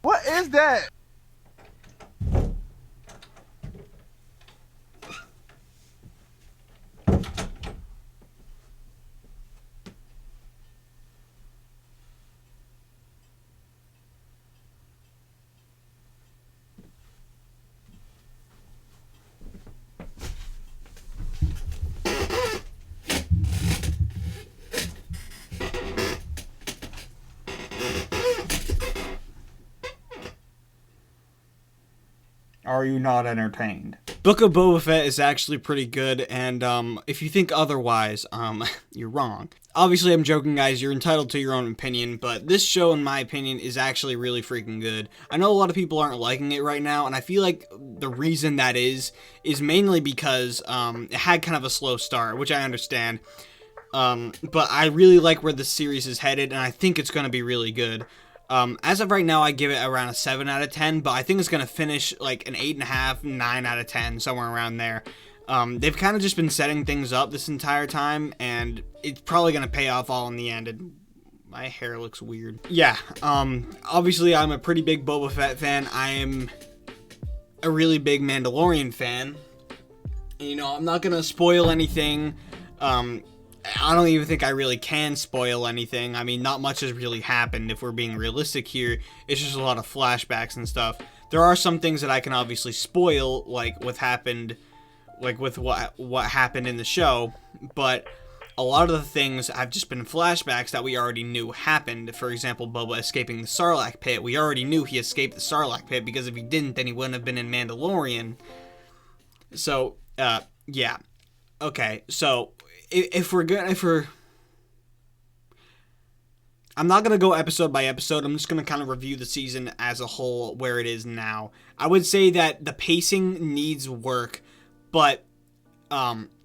What is that? Are you not entertained? Book of Boba Fett is actually pretty good, and if you think otherwise, you're wrong. Obviously, I'm joking, guys. You're entitled to your own opinion, but this show, in my opinion, is actually really freaking good. I know a lot of people aren't liking it right now, and I feel like the reason that is mainly because it had kind of a slow start, which I understand. But I really like where the series is headed, and I think it's going to be really good. As of right now, I give it around a 7 out of 10, but I think it's going to finish like an 8.5, 9 out of 10, somewhere around there. They've kind of just been setting things up this entire time, and it's probably going to pay off all in the end. And my hair looks weird. Yeah, obviously I'm a pretty big Boba Fett fan. I am a really big Mandalorian fan. You know, I'm not going to spoil anything. I don't even think I really can spoil anything. I mean, not much has really happened if we're being realistic here. It's just a lot of flashbacks and stuff. There are some things that I can obviously spoil, like what happened in the show, but a lot of the things have just been flashbacks that we already knew happened. For example, Boba escaping the Sarlacc pit. We already knew he escaped the Sarlacc pit, because if he didn't, then he wouldn't have been in Mandalorian. So, yeah. Okay, so I'm not going to go episode by episode. I'm just going to kind of review the season as a whole, where it is now. I would say that the pacing needs work, but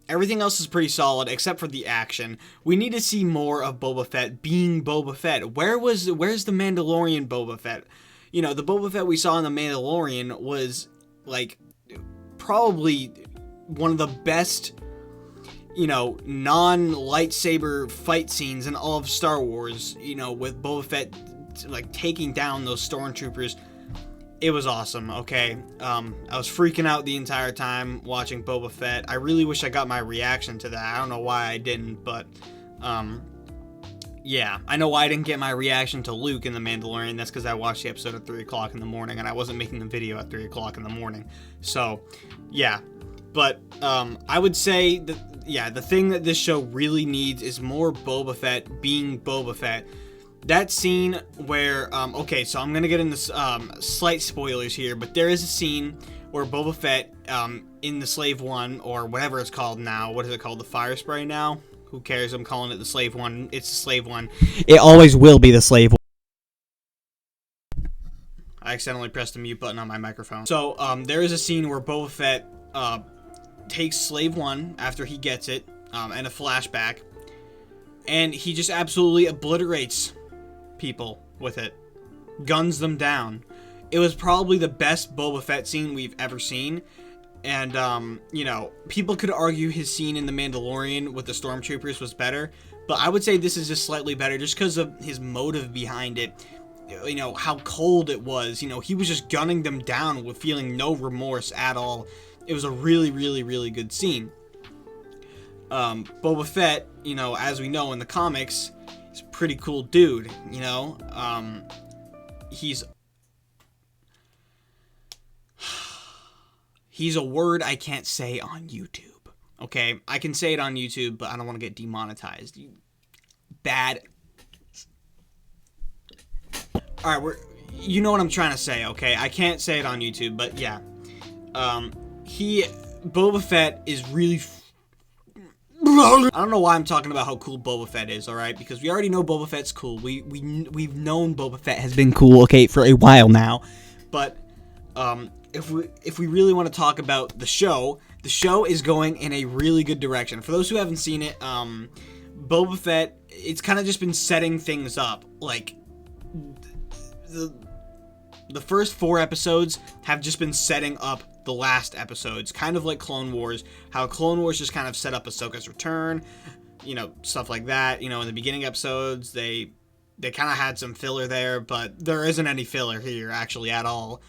everything else is pretty solid except for the action. We need to see more of Boba Fett being Boba Fett. Where's the Mandalorian Boba Fett? You know, the Boba Fett we saw in The Mandalorian was, like, probably one of the best, you know, non-lightsaber fight scenes in all of Star Wars, you know, with Boba Fett, like, taking down those stormtroopers. It was awesome, okay? I was freaking out the entire time watching Boba Fett. I really wish I got my reaction to that. I don't know why I didn't, but, yeah. I know why I didn't get my reaction to Luke in The Mandalorian. That's because I watched the episode at 3 o'clock in the morning, and I wasn't making the video at 3 o'clock in the morning. So, yeah. But, I would say that, yeah, the thing that this show really needs is more Boba Fett being Boba Fett. That scene where, okay, so I'm going to get into slight spoilers here, but there is a scene where Boba Fett, in the Slave One, or whatever it's called now, what is it called, the Fire Spray now? Who cares, I'm calling it the Slave One, it's the Slave One. It always will be the Slave One. I accidentally pressed the mute button on my microphone. So, there is a scene where Boba Fett, takes Slave One after he gets it, and a flashback, and he just absolutely obliterates people with it, guns them down. It was probably the best Boba Fett scene we've ever seen, and you know, people could argue his scene in The Mandalorian with the stormtroopers was better, but I would say this is just slightly better just because of his motive behind it. You know, how cold it was. You know, he was just gunning them down with feeling no remorse at all. It was a really, really, really good scene. Boba Fett, you know, as we know in the comics, he's a pretty cool dude, you know. He's a word I can't say on YouTube. Okay, I can say it on YouTube, but I don't want to get demonetized. Bad. All right, you know what I'm trying to say, okay? I can't say it on YouTube, but yeah. Boba Fett is really I don't know why I'm talking about how cool Boba Fett is, alright? Because we already know Boba Fett's cool. We've known Boba Fett has been cool, okay, for a while now. But, if we really want to talk about the show is going in a really good direction. For those who haven't seen it, Boba Fett, it's kind of just been setting things up. Like, the first 4 episodes have just been setting up the last episodes, kind of like Clone Wars, how Clone Wars just kind of set up Ahsoka's return, you know, stuff like that. You know, in the beginning episodes, they they kind of had some filler there, but there isn't any filler here actually at all.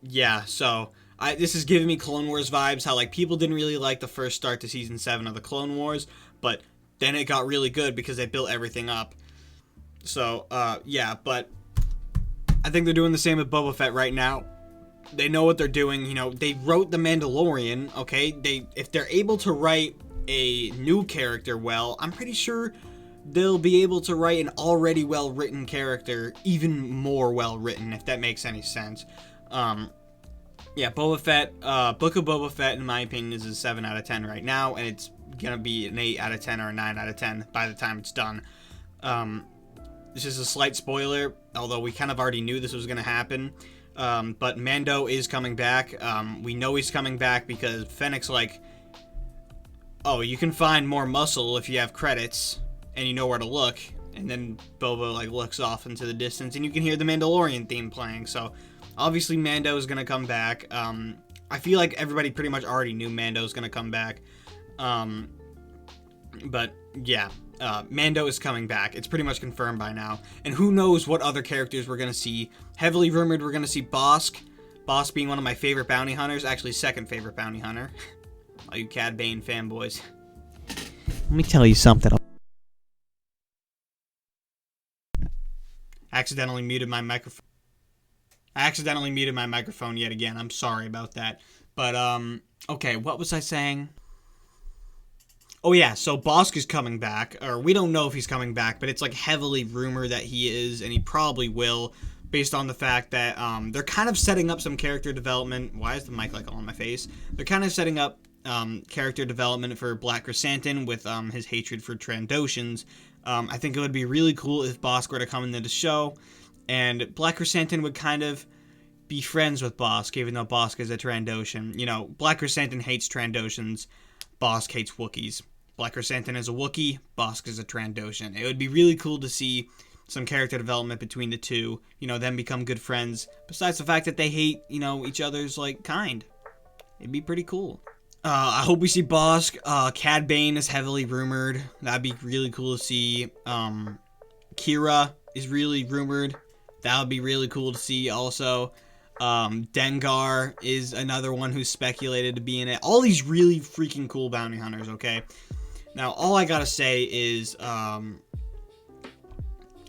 Yeah, so this is giving me Clone Wars vibes, how like people didn't really like the first start to season 7 of the Clone Wars, but then it got really good because they built everything up. So yeah, but I think they're doing the same with Boba Fett right now. They know what they're doing. You know, they wrote The Mandalorian, okay? If they're able to write a new character well, I'm pretty sure they'll be able to write an already well-written character even more well-written, if that makes any sense. Yeah, Boba Fett, Book of Boba Fett, in my opinion, is a 7 out of 10 right now, and it's gonna be an 8 out of 10 or a 9 out of 10 by the time it's done. This is a slight spoiler, although we kind of already knew this was gonna happen. But Mando is coming back. We know he's coming back because Fennec's like, oh, you can find more muscle if you have credits and you know where to look. And then Boba like looks off into the distance and you can hear the Mandalorian theme playing. So obviously Mando is going to come back. I feel like everybody pretty much already knew Mando is going to come back. But yeah, Mando is coming back. It's pretty much confirmed by now. And who knows what other characters we're going to see. Heavily rumored we're going to see Bossk. Bossk being one of my favorite bounty hunters. Actually, second favorite bounty hunter. All you Cad Bane fanboys. Let me tell you something. Accidentally muted my microphone. I accidentally muted my microphone yet again. I'm sorry about that. But, okay, what was I saying? Oh yeah, so Bossk is coming back, or we don't know if he's coming back, but it's like heavily rumored that he is, and he probably will, based on the fact that they're kind of setting up some character development. Why is the mic like all in my face? They're kind of setting up character development for Black Chrysanthemum with his hatred for Trandoshans. I think it would be really cool if Bossk were to come into the show, and Black Chrysanthemum would kind of be friends with Bossk, even though Bossk is a Trandoshan. You know, Black Chrysanthemum hates Trandoshans, Bossk hates Wookiees. Black Chrysanthemum is a Wookiee, Bossk is a Trandoshan. It would be really cool to see some character development between the two, you know, them become good friends, besides the fact that they hate, you know, each other's, like, kind. It'd be pretty cool. I hope we see Bossk. Cad Bane is heavily rumored. That'd be really cool to see. Kira is really rumored. That would be really cool to see also. Dengar is another one who's speculated to be in it. All these really freaking cool bounty hunters, okay? Now, all I gotta say is,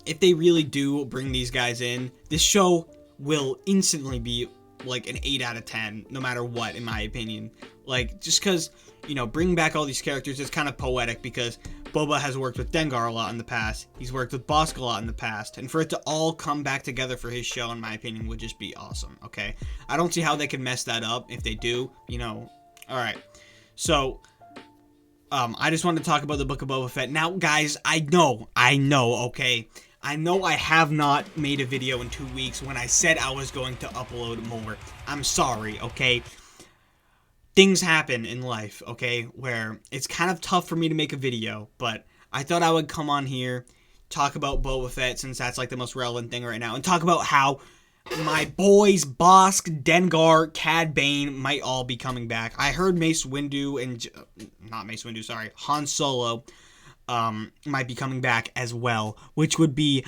if they really do bring these guys in, this show will instantly be, like, an 8 out of 10, no matter what, in my opinion. Like, just because, you know, bringing back all these characters is kind of poetic, because Boba has worked with Dengar a lot in the past. He's worked with Bossk a lot in the past. And for it to all come back together for his show, in my opinion, would just be awesome, okay? I don't see how they could mess that up. If they do, you know. Alright. So, I just wanted to talk about the Book of Boba Fett. Now, guys, I know, okay? I know I have not made a video in 2 weeks when I said I was going to upload more. I'm sorry, okay? Things happen in life, okay, where it's kind of tough for me to make a video, but I thought I would come on here, talk about Boba Fett, since that's like the most relevant thing right now, and talk about how my boys Bossk, Dengar, Cad Bane might all be coming back. I heard Mace Windu and Han Solo might be coming back as well, which would be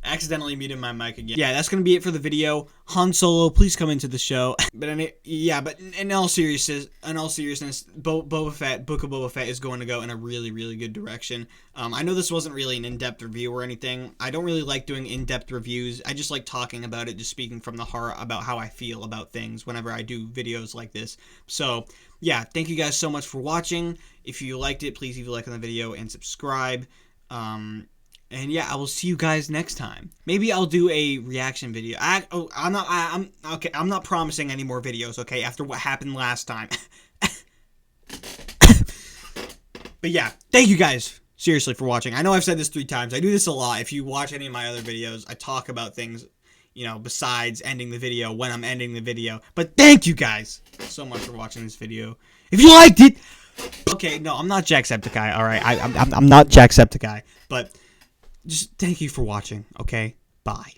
accidentally muted my mic again. Yeah, that's gonna be it for the video. Han Solo, please come into the show. But in all seriousness, Boba Fett, Book of Boba Fett is going to go in a really, really good direction. I know this wasn't really an in-depth review or anything. I don't really like doing in-depth reviews. I just like talking about it, just speaking from the heart about how I feel about things whenever I do videos like this. So, yeah, thank you guys so much for watching. If you liked it, please leave a like on the video and subscribe. And yeah, I will see you guys next time. Maybe I'll do a reaction video. I'm not promising any more videos, okay, after what happened last time. But yeah, thank you guys, seriously, for watching. I know I've said this 3 times. I do this a lot. If you watch any of my other videos, I talk about things, you know, besides ending the video when I'm ending the video. But thank you guys so much for watching this video. If you liked it... Okay, no, I'm not Jacksepticeye, alright? I'm not Jacksepticeye, but... just thank you for watching, okay? Bye.